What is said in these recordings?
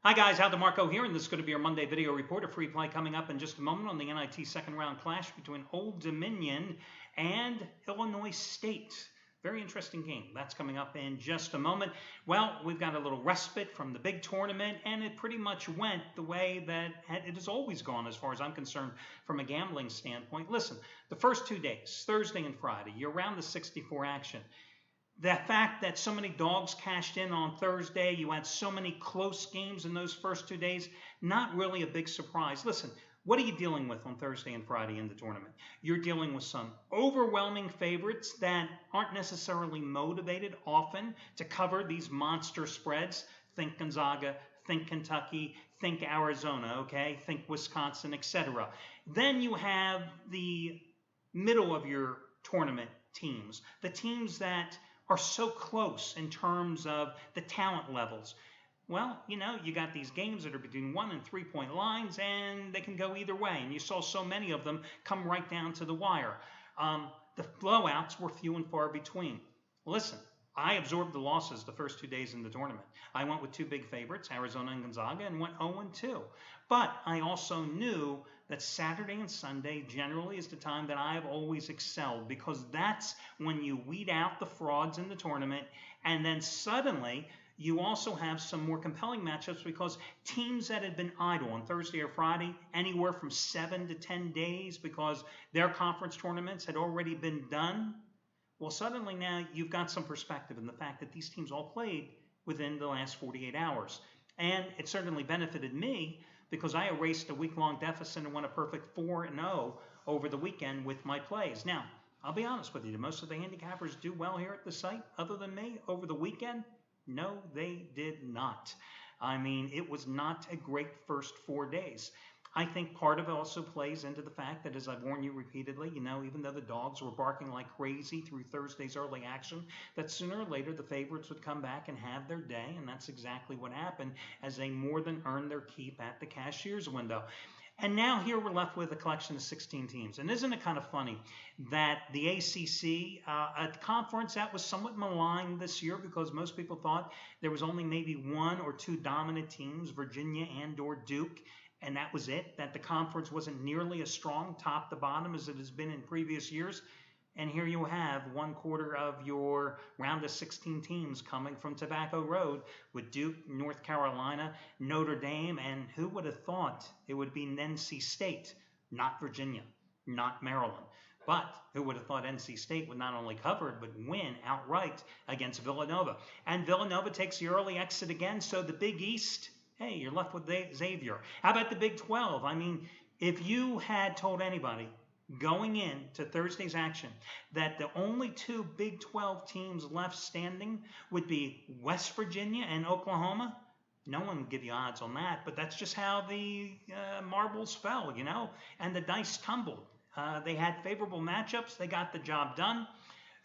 Hi guys, Al DeMarco here, and this is going to be our Monday video report. A free play coming up in just a moment on the NIT second round clash between Old Dominion and Illinois State. Very interesting game. That's coming up in just a moment. Well, we've got a little respite from the big tournament, and it pretty much went the way that it has always gone as far as I'm concerned from a gambling standpoint. Listen, the first 2 days, Thursday and Friday, you're around the 64 action. The fact that so many dogs cashed in on Thursday, you had so many close games in those first 2 days, not really a big surprise. Listen, what are you dealing with on Thursday and Friday in the tournament? You're dealing with some overwhelming favorites that aren't necessarily motivated often to cover these monster spreads. Think Gonzaga, think Kentucky, think Arizona, okay? Think Wisconsin, etc. Then you have the middle of your tournament teams, the teams that are so close in terms of the talent levels. Well, you got these games that are between 1 and 3 point lines, and they can go either way. And you saw so many of them come right down to the wire. The blowouts were few and far between. Listen, I absorbed the losses the first 2 days in the tournament. I went with two big favorites, Arizona and Gonzaga, and went 0-2. But I also knew that Saturday and Sunday generally is the time that I have always excelled, because that's when you weed out the frauds in the tournament, and then suddenly you also have some more compelling matchups because teams that had been idle on Thursday or Friday, anywhere from 7 to 10 days because their conference tournaments had already been done, well, suddenly now you've got some perspective in the fact that these teams all played within the last 48 hours. And it certainly benefited me because I erased a week-long deficit and won a perfect 4-0 over the weekend with my plays. Now, I'll be honest with you, most of the handicappers do well here at the site other than me over the weekend? No, they did not. I mean, it was not a great first 4 days. I think part of it also plays into the fact that, as I've warned you repeatedly, even though the dogs were barking like crazy through Thursday's early action, that sooner or later the favorites would come back and have their day, and that's exactly what happened as they more than earned their keep at the cashier's window. And now here we're left with a collection of 16 teams. And isn't it kind of funny that the ACC, a conference that was somewhat maligned this year because most people thought there was only maybe one or two dominant teams, Virginia and or Duke, and that was it, that the conference wasn't nearly as strong top to bottom as it has been in previous years. And here you have 1/4 of your round of 16 teams coming from Tobacco Road with Duke, North Carolina, Notre Dame, and who would have thought it would be NC State, not Virginia, not Maryland. But who would have thought NC State would not only cover but win outright against Villanova. And Villanova takes the early exit again, so the Big East, hey, you're left with Xavier. How about the Big 12? I mean, if you had told anybody going into Thursday's action that the only two Big 12 teams left standing would be West Virginia and Oklahoma, no one would give you odds on that. But that's just how the marbles fell, and the dice tumbled. They had favorable matchups. They got the job done.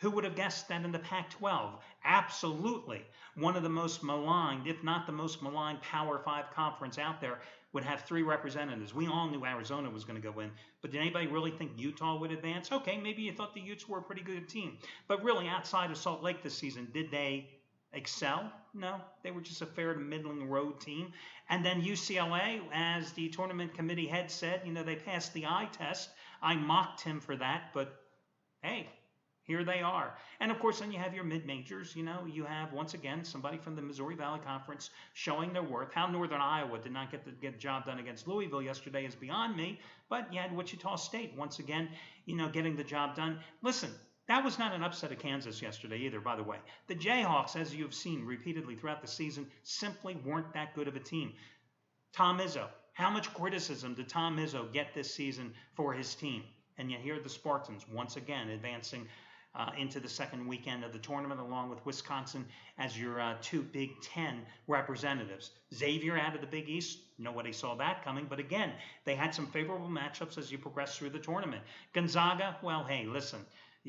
Who would have guessed that in the Pac-12, absolutely one of the most maligned, if not the most maligned Power 5 conference out there, would have 3 representatives? We all knew Arizona was going to go in, but did anybody really think Utah would advance? Okay, maybe you thought the Utes were a pretty good team, but really outside of Salt Lake this season, did they excel? No, they were just a fair to middling road team. And then UCLA, as the tournament committee head said, they passed the eye test. I mocked him for that, but hey, here they are. And of course, then you have your mid-majors. You have, once again, somebody from the Missouri Valley Conference showing their worth. How Northern Iowa did not get the job done against Louisville yesterday is beyond me. But you had Wichita State, once again, getting the job done. Listen, that was not an upset of Kansas yesterday either, by the way. The Jayhawks, as you've seen repeatedly throughout the season, simply weren't that good of a team. Tom Izzo. How much criticism did Tom Izzo get this season for his team? And yet here are the Spartans, once again, advancing into the second weekend of the tournament, along with Wisconsin as your two Big Ten representatives. Xavier out of the Big East, nobody saw that coming, but again, they had some favorable matchups as you progress through the tournament. Gonzaga, well, hey, listen,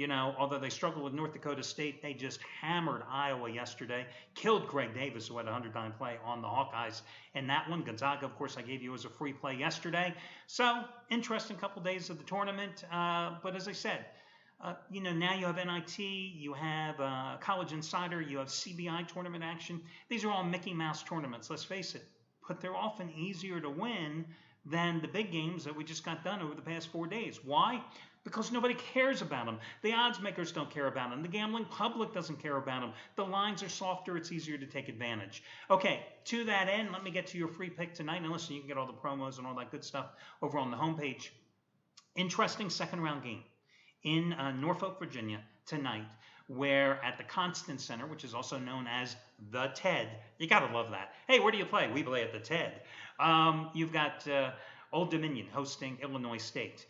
although they struggled with North Dakota State, they just hammered Iowa yesterday, killed Greg Davis, who had a 100-time play on the Hawkeyes. And that one, Gonzaga, of course, I gave you as a free play yesterday. So, interesting couple days of the tournament, but as I said, now you have NIT, you have College Insider, you have CBI tournament action. These are all Mickey Mouse tournaments. Let's face it, but they're often easier to win than the big games that we just got done over the past 4 days. Why? Because nobody cares about them. The odds makers don't care about them. The gambling public doesn't care about them. The lines are softer. It's easier to take advantage. Okay, to that end, let me get to your free pick tonight. And listen, you can get all the promos and all that good stuff over on the homepage. Interesting second round game in Norfolk, Virginia tonight, where at the Constant Center, which is also known as the TED, you got to love that. Hey, where do you play? We play at the TED. You've got Old Dominion hosting Illinois State.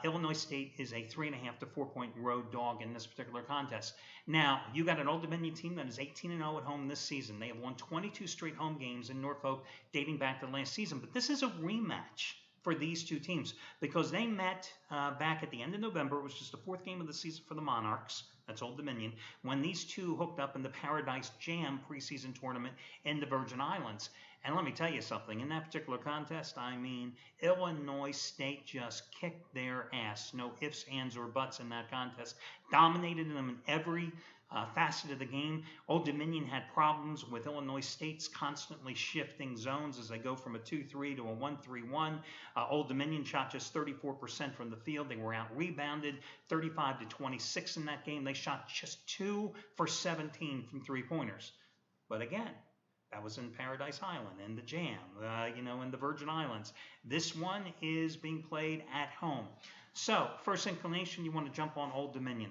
Illinois State is a 3.5 to 4 point road dog in this particular contest. Now, you got an Old Dominion team that is 18-0 at home this season. They have won 22 straight home games in Norfolk dating back to last season. But this is a rematch for these two teams because they met back at the end of November. It was just the fourth game of the season for the Monarchs. That's Old Dominion. When these two hooked up in the Paradise Jam preseason tournament in the Virgin Islands. And let me tell you something. In that particular contest, I mean, Illinois State just kicked their ass. No ifs, ands, or buts in that contest. Dominated them in every facet of the game. Old Dominion had problems with Illinois State's constantly shifting zones as they go from a 2-3 to a 1-3-1. Old Dominion shot just 34% from the field. They were out-rebounded 35 to 26 in that game. They shot just 2 for 17 from three-pointers. But again, that was in Paradise Island, in the Jam, in the Virgin Islands. This one is being played at home. So, first inclination, you want to jump on Old Dominion.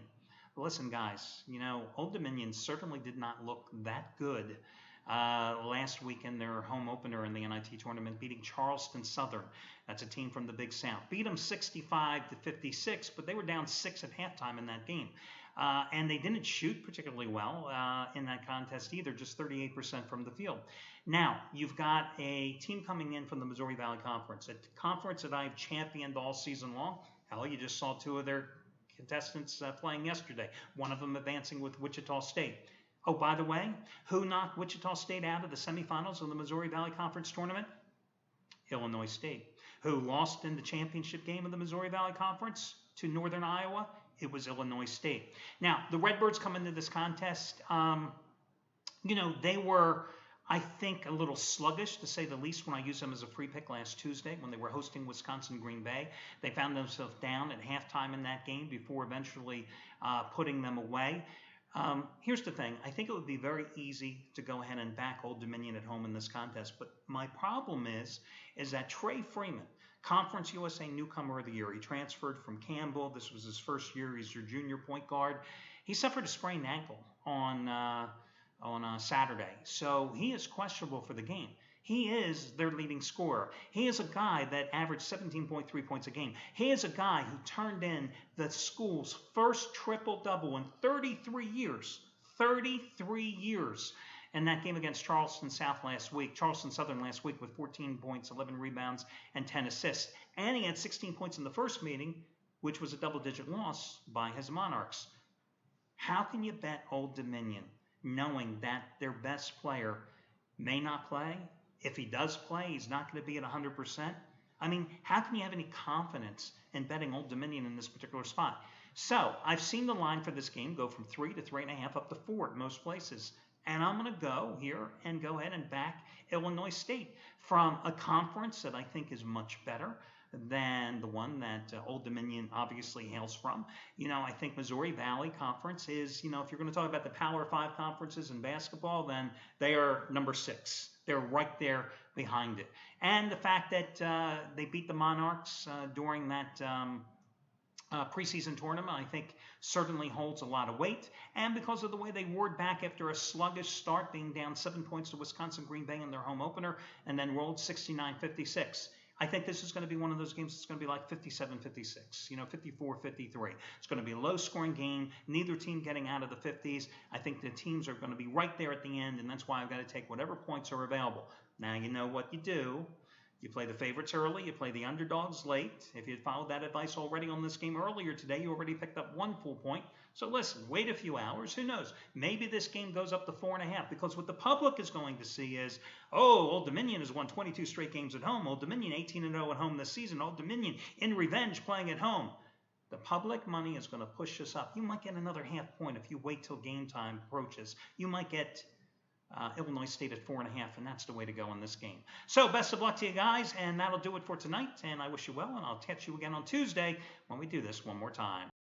Listen, guys, Old Dominion certainly did not look that good last week in their home opener in the NIT tournament, beating Charleston Southern. That's a team from the Big South. Beat them 65 to 56, but they were down 6 at halftime in that game. And they didn't shoot particularly well in that contest either, just 38% from the field. Now, you've got a team coming in from the Missouri Valley Conference, a conference that I've championed all season long. Hell, you just saw 2 of their contestants playing yesterday, one of them advancing with Wichita State. Oh, by the way, who knocked Wichita State out of the semifinals of the Missouri Valley Conference tournament? Illinois State. Who lost in the championship game of the Missouri Valley Conference to Northern Iowa? It was Illinois State. Now, the Redbirds come into this contest. They were, I think, a little sluggish, to say the least, when I used them as a free pick last Tuesday when they were hosting Wisconsin Green Bay. They found themselves down at halftime in that game before eventually putting them away. Here's the thing. I think it would be very easy to go ahead and back Old Dominion at home in this contest. But my problem is that Trey Freeman, Conference USA Newcomer of the Year. He transferred from Campbell. This was his first year. He's your junior point guard. He suffered a sprained ankle on Saturday, so he is questionable for the game. He is their leading scorer. He is a guy that averaged 17.3 points a game. He is a guy who turned in the school's first triple-double in 33 years. 33 years. In that game against Charleston Southern last week with 14 points, 11 rebounds, and 10 assists. And he had 16 points in the first meeting, which was a double-digit loss by his Monarchs. How can you bet Old Dominion knowing that their best player may not play? If he does play, he's not going to be at 100%. I mean, how can you have any confidence in betting Old Dominion in this particular spot? So, I've seen the line for this game go from 3 to 3.5 up to 4 at most places. And I'm going to go here and go ahead and back Illinois State from a conference that I think is much better than the one that Old Dominion obviously hails from. I think Missouri Valley Conference is, if you're going to talk about the Power 5 conferences in basketball, then they are number 6. They're right there behind it. And the fact that they beat the Monarchs during that preseason tournament, I think certainly holds a lot of weight. And because of the way they roared back after a sluggish start, being down 7 points to Wisconsin Green Bay in their home opener, and then rolled 69-56. I think this is going to be one of those games that's going to be like 57-56, 54-53. It's going to be a low-scoring game, neither team getting out of the 50s. I think the teams are going to be right there at the end, and that's why I've got to take whatever points are available. Now, you know what you do. You play the favorites early. You play the underdogs late. If you had followed that advice already on this game earlier today, you already picked up 1 full point. So listen, wait a few hours. Who knows? Maybe this game goes up to 4.5, because what the public is going to see is, Old Dominion has won 22 straight games at home. Old Dominion 18-0 at home this season. Old Dominion in revenge playing at home. The public money is going to push this up. You might get another half point if you wait till game time approaches. You might get Illinois State at 4.5, and that's the way to go in this game. So best of luck to you guys, and that'll do it for tonight. And I wish you well, and I'll catch you again on Tuesday when we do this one more time.